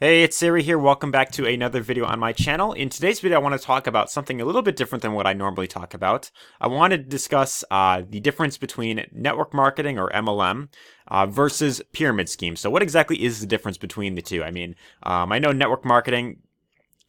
Hey, it's Arie here. Welcome back to another video on my channel. In today's video, I want to talk about something a little bit different than what I normally talk about. I want to discuss the difference between network marketing or MLM versus pyramid schemes. So what exactly is the difference between the two? I know network marketing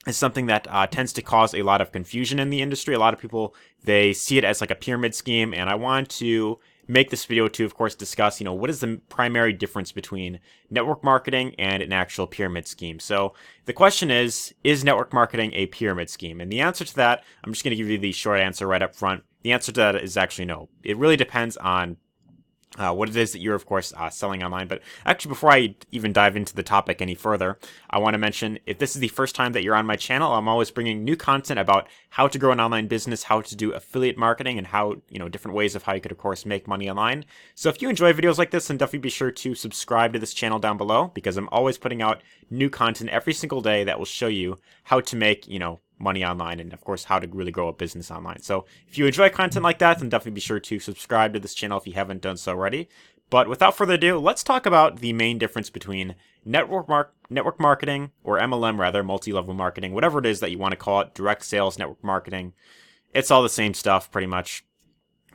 is something that tends to cause a lot of confusion in the industry. A lot of people, they see it as like a pyramid scheme, and I want to make this video to, of course, discuss, what is the primary difference between network marketing and an actual pyramid scheme. So the question is network marketing a pyramid scheme? And the answer to that, I'm just going to give you the short answer right up front. The answer to that is actually no. It really depends on what it is that you're, of course, selling online. But actually, before I even dive into the topic any further, I want to mention, if this is the first time that you're on my channel, I'm always bringing new content about how to grow an online business, how to do affiliate marketing, and how, different ways of how you could, of course, make money online. So if you enjoy videos like this, then definitely be sure to subscribe to this channel down below, because I'm always putting out new content every single day that will show you how to make, money online, and of course how to really grow a business online. So if you enjoy content like that, then definitely be sure to subscribe to this channel if you haven't done so already. But without further ado, let's talk about the main difference between network marketing, or MLM rather, multi-level marketing, whatever it is that you want to call it, direct sales network marketing. It's all the same stuff pretty much,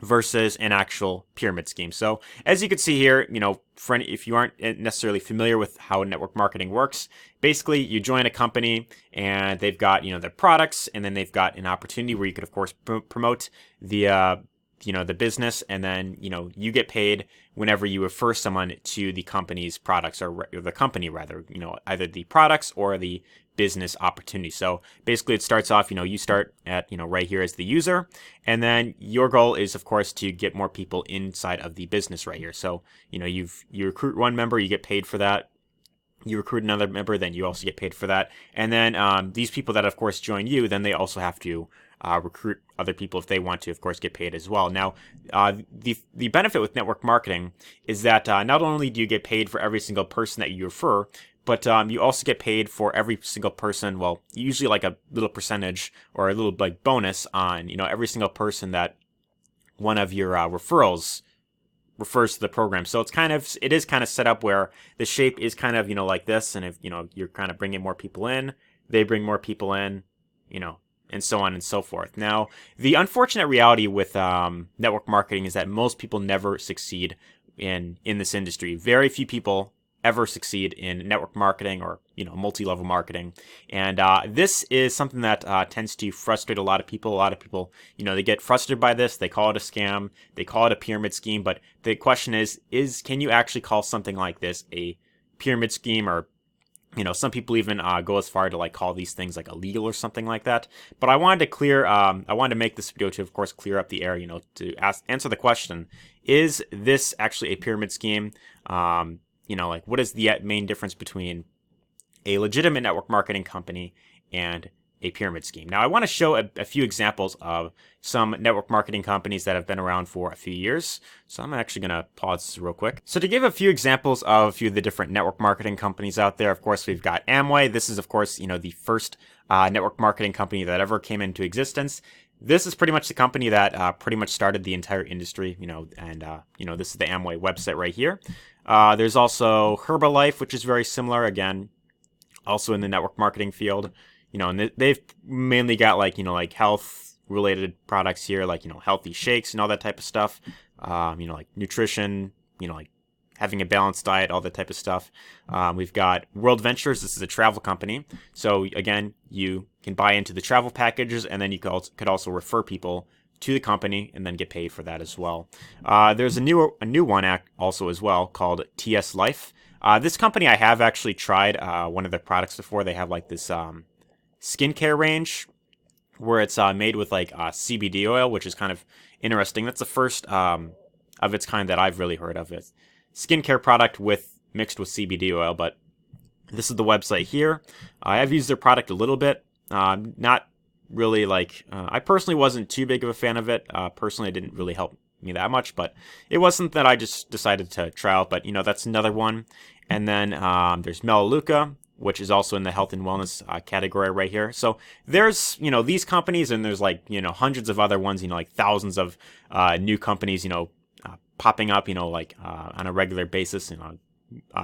versus an actual pyramid scheme. So as you can see here, if you aren't necessarily familiar with how network marketing works, basically you join a company and they've got, their products, and then they've got an opportunity where you could, of course, promote the business, and then, you get paid whenever you refer someone to the company's products, or the company rather, either the products or the business opportunity. So basically it starts off, you start at, right here as the user, and then your goal is, of course, to get more people inside of the business right here. So, you recruit one member, you get paid for that. You recruit another member, then you also get paid for that. And then these people that, of course, join you, then they also have to recruit other people if they want to, of course, get paid as well. Now, the benefit with network marketing is that not only do you get paid for every single person that you refer, but you also get paid for every single person. Well, usually like a little percentage or a little like bonus on every single person that one of your referrals refers to the program. So it is kind of set up where the shape is kind of like this, and if you're kind of bringing more people in, they bring more people in, and so on and so forth. Now, the unfortunate reality with network marketing is that most people never succeed in this industry. Very few people ever succeed in network marketing or multi-level marketing, and this is something that tends to frustrate a lot of people. A lot of people, they get frustrated by this. They call it a scam. They call it a pyramid scheme. But the question is can you actually call something like this a pyramid scheme? Or some people even go as far to like call these things like illegal or something like that. But I wanted to make this video to, of course, clear up the air, to answer the question: is this actually a pyramid scheme? What is the main difference between a legitimate network marketing company and a pyramid scheme? Now, I want to show a few examples of some network marketing companies that have been around for a few years. So I'm actually going to pause this real quick. So to give a few examples of a few of the different network marketing companies out there, of course, we've got Amway. This is, of course, the first network marketing company that ever came into existence. This is pretty much the company that pretty much started the entire industry, and this is the Amway website right here. There's also Herbalife, which is very similar, again, also in the network marketing field. And they've mainly got like health related products here, like healthy shakes and all that type of stuff. Like nutrition, like having a balanced diet, all that type of stuff. We've got World Ventures. This is a travel company. So again, you can buy into the travel packages, and then you could also refer people to the company and then get paid for that as well. There's a new one also as well called TS Life. This company, I have actually tried one of their products before. They have like this skincare range where it's made with like CBD oil, which is kind of interesting. That's the first of its kind that I've really heard of. It skincare product mixed with CBD oil. But this is the website here. I have used their product a little bit, not really like I personally wasn't too big of a fan of it. Personally, it didn't really help me that much, but it was something that I just decided to try out. But that's another one. And then there's Melaleuca, which is also in the health and wellness category right here. So there's these companies, and there's like hundreds of other ones, like thousands of new companies popping up, like on a regular basis,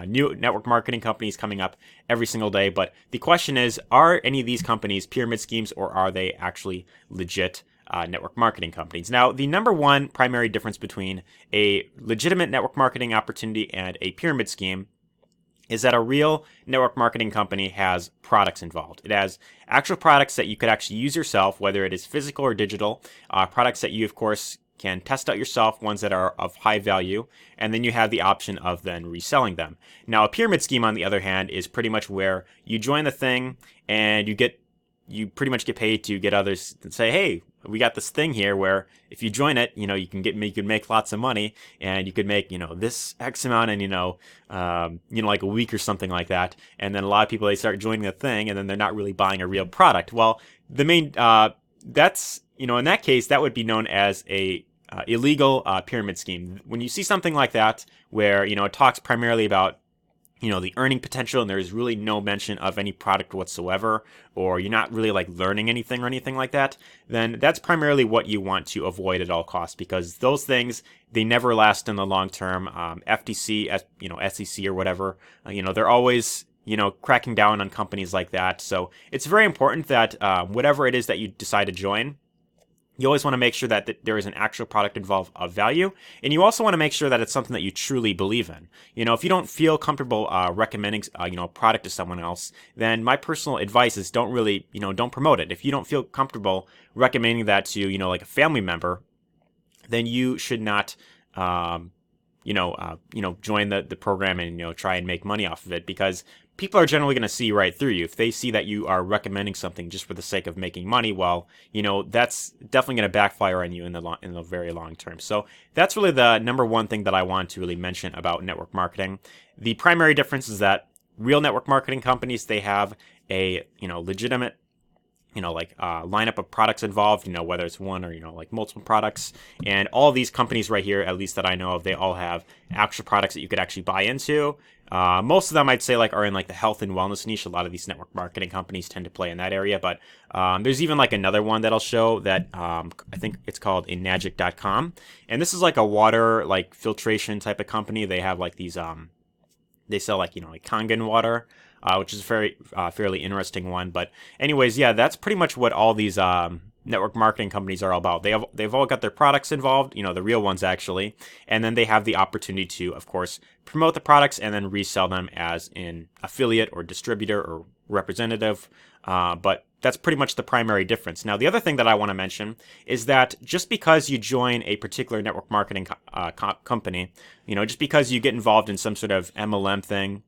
new network marketing companies coming up every single day. But the question is, are any of these companies pyramid schemes, or are they actually legit network marketing companies? Now, the number one primary difference between a legitimate network marketing opportunity and a pyramid scheme is that a real network marketing company has products involved. It has actual products that you could actually use yourself, whether it is physical or digital, products that you, of course, can test out yourself, ones that are of high value, and then you have the option of then reselling them. Now, a pyramid scheme, on the other hand, is pretty much where you join the thing and you pretty much get paid to get others to say, hey, we got this thing here where if you join it, you can make lots of money, and you could make, this X amount in, like a week or something like that. And then a lot of people, they start joining the thing, and then they're not really buying a real product. Well, the main, that's, in that case, that would be known as a illegal pyramid scheme. When you see something like that, where, it talks primarily about the earning potential, and there's really no mention of any product whatsoever, or you're not really like learning anything or anything like that, then that's primarily what you want to avoid at all costs, because those things, they never last in the long term. FTC, SEC or whatever, they're always, cracking down on companies like that. So it's very important that whatever it is that you decide to join, you always want to make sure that there is an actual product involved of value. And you also want to make sure that it's something that you truly believe in. If you don't feel comfortable recommending, a product to someone else, then my personal advice is don't promote it. If you don't feel comfortable recommending that to, like a family member, then you should not, join the program and, try and make money off of it, because people are generally going to see right through you. If they see that you are recommending something just for the sake of making money, well, that's definitely going to backfire on you in the very long term. So that's really the number one thing that I want to really mention about network marketing. The primary difference is that real network marketing companies, they have a, legitimate, lineup of products involved, whether it's one or, like multiple products. And all of these companies right here, at least that I know of, they all have actual products that you could actually buy into. Most of them, I'd say, are in the health and wellness niche. A lot of these network marketing companies tend to play in that area. But there's even another one that I'll show that I think it's called Enagic.com. And this is a water filtration type of company. They have these they sell Kangen water, which is a fairly interesting one. But anyways, yeah, that's pretty much what all these network marketing companies are all about. They've all got their products involved, the real ones actually, and then they have the opportunity to, of course, promote the products and then resell them as an affiliate or distributor or representative. But that's pretty much the primary difference. Now, the other thing that I want to mention is that just because you join a particular network marketing company, just because you get involved in some sort of MLM thing,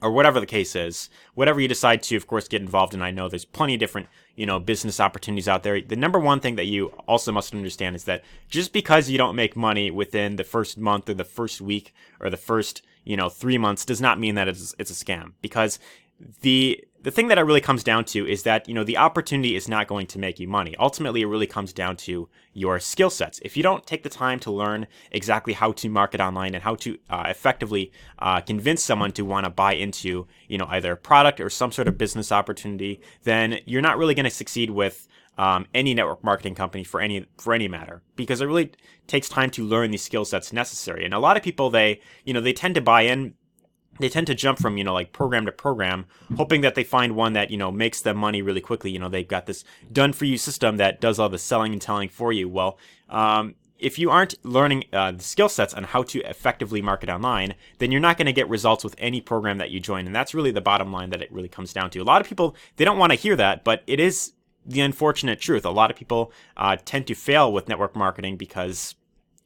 or whatever the case is, whatever you decide to, of course, get involved in. I know there's plenty of different, business opportunities out there. The number one thing that you also must understand is that just because you don't make money within the first month or the first week or the first, 3 months does not mean that it's a scam. Because the thing that it really comes down to is that, the opportunity is not going to make you money. Ultimately, it really comes down to your skill sets. If you don't take the time to learn exactly how to market online and how to effectively convince someone to want to buy into, either a product or some sort of business opportunity, then you're not really going to succeed with any network marketing company for any matter, because it really takes time to learn the skill sets necessary. And a lot of people, they tend to buy in. They tend to jump from, program to program, hoping that they find one that, makes them money really quickly. They've got this done-for-you system that does all the selling and telling for you. Well, if you aren't learning the skill sets on how to effectively market online, then you're not going to get results with any program that you join. And that's really the bottom line that it really comes down to. A lot of people, they don't want to hear that, but it is the unfortunate truth. A lot of people tend to fail with network marketing because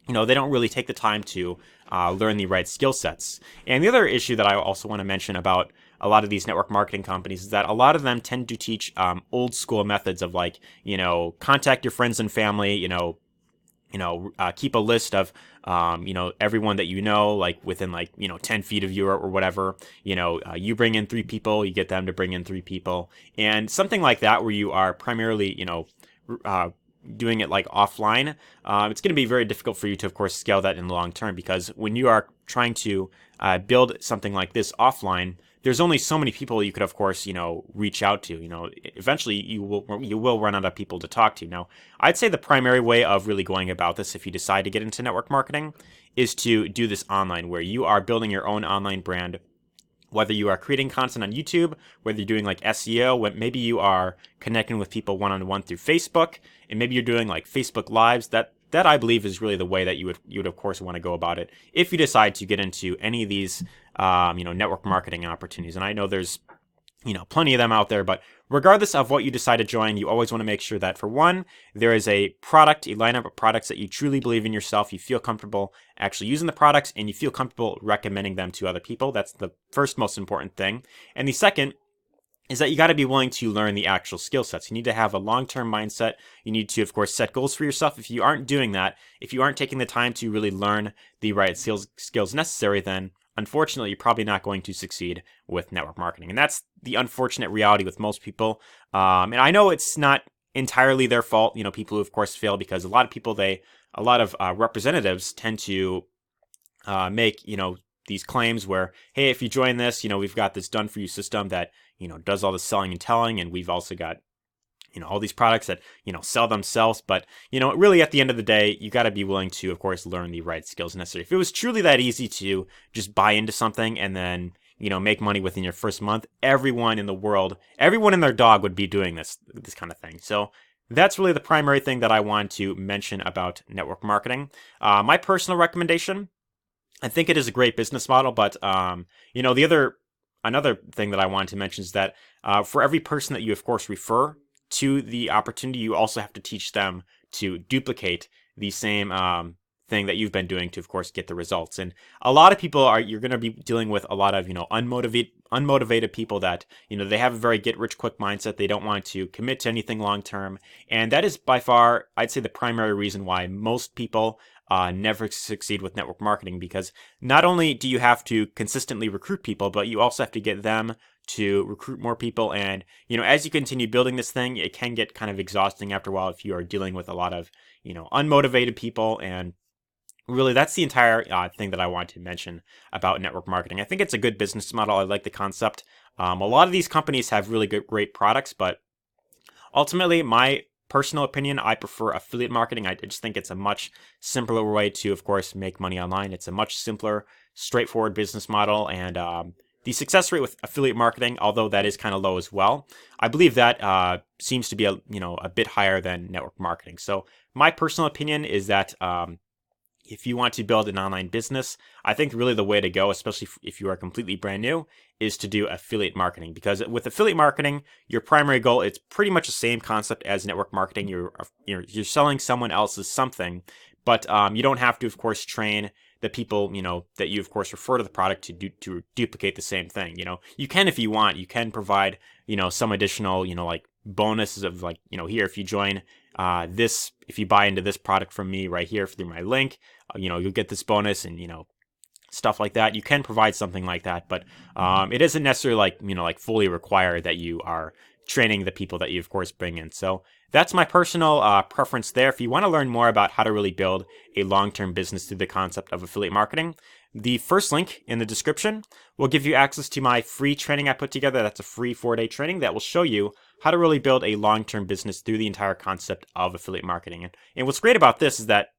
they don't really take the time to learn the right skill sets. And the other issue that I also want to mention about a lot of these network marketing companies is that a lot of them tend to teach old school methods of contact your friends and family, keep a list of, everyone that within 10 feet of you or whatever, you bring in 3 people, you get them to bring in 3 people. And something like that where you are primarily, doing it offline, it's going to be very difficult for you to, of course, scale that in the long term, because when you are trying to build something like this offline, there's only so many people you could, of course, reach out to. Eventually you will run out of people to talk to. Now, I'd say the primary way of really going about this, if you decide to get into network marketing, is to do this online, where you are building your own online brand. Whether you are creating content on YouTube, whether you're doing like SEO, maybe you are connecting with people one-on-one through Facebook, and maybe you're doing like Facebook Lives. That I believe is really the way that you would of course want to go about it if you decide to get into any of these network marketing opportunities. And I know there's plenty of them out there, but regardless of what you decide to join, you always want to make sure that, for one, there is a lineup of products that you truly believe in yourself, you feel comfortable actually using the products, and you feel comfortable recommending them to other people. That's the first most important thing. And the second is that you got to be willing to learn the actual skill sets. You need to have a long-term mindset. You need to, of course, set goals for yourself. If you aren't doing that, if you aren't taking the time to really learn the right skills necessary, then unfortunately, you're probably not going to succeed with network marketing. And that's the unfortunate reality with most people. And I know it's not entirely their fault, people who, of course, fail, because a lot of representatives tend to make, these claims where, hey, if you join this, we've got this done for you system that, does all the selling and telling. And we've also got, all these products that, sell themselves. But, really at the end of the day, you got to be willing to, of course, learn the right skills necessary. If it was truly that easy to just buy into something and then, make money within your first month, everyone in the world, everyone and their dog would be doing this kind of thing. So that's really the primary thing that I want to mention about network marketing. My personal recommendation, I think it is a great business model, but, another thing that I wanted to mention is that for every person that you, of course, refer to the opportunity, you also have to teach them to duplicate the same thing that you've been doing to, of course, get the results. And a lot of people you're going to be dealing with a lot of, unmotivated people that, they have a very get rich quick mindset. They don't want to commit to anything long term. And that is by far, I'd say, the primary reason why most people never succeed with network marketing, because not only do you have to consistently recruit people, but you also have to get them to recruit more people. And, as you continue building this thing, it can get kind of exhausting after a while if you are dealing with a lot of, unmotivated people. And really, that's the entire thing that I want to mention about network marketing. I think it's a good business model. I like the concept. A lot of these companies have really great products, but ultimately, my personal opinion, I prefer affiliate marketing. I just think it's a much simpler way to, of course, make money online. It's a much simpler, straightforward business model. And the success rate with affiliate marketing, although that is kind of low as well, I believe that seems to be a bit higher than network marketing. So my personal opinion is that if you want to build an online business, I think really the way to go, especially if you are completely brand new, is to do affiliate marketing. Because with affiliate marketing, your primary goal, it's pretty much the same concept as network marketing. You're selling someone else's something, but you don't have to, of course, train the people, that you, of course, refer to the product to duplicate the same thing. You can, if you want, you can provide, some additional, like bonuses of like, here, if you join if you buy into this product from me right here through my link, you'll get this bonus and, stuff like that. You can provide something like that, but it isn't necessarily like fully required that you are training the people that you, of course, bring in. So that's my personal preference there. If you want to learn more about how to really build a long-term business through the concept of affiliate marketing, the first link in the description will give you access to my free training I put together. That's a free 4-day training that will show you how to really build a long-term business through the entire concept of affiliate marketing. And what's great about this is that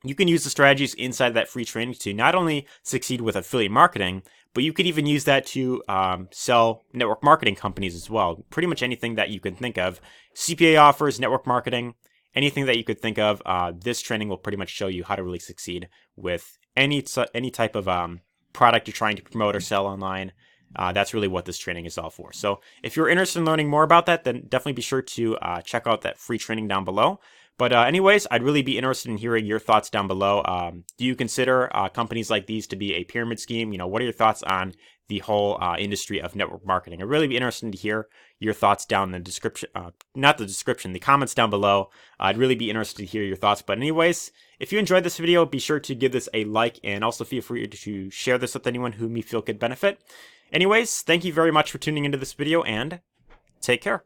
you can use the strategies inside that free training to not only succeed with affiliate marketing, but you could even use that to sell network marketing companies as well. Pretty much anything that you can think of. CPA offers, network marketing, anything that you could think of. This training will pretty much show you how to really succeed with any type of product you're trying to promote or sell online. That's really what this training is all for. So if you're interested in learning more about that, then definitely be sure to check out that free training down below. But anyways, I'd really be interested in hearing your thoughts down below. Do you consider companies like these to be a pyramid scheme? What are your thoughts on the whole industry of network marketing? I'd really be interested to hear your thoughts down in the description, the comments down below. I'd really be interested to hear your thoughts. But anyways, if you enjoyed this video, be sure to give this a like and also feel free to share this with anyone whom you feel could benefit. Anyways, thank you very much for tuning into this video and take care.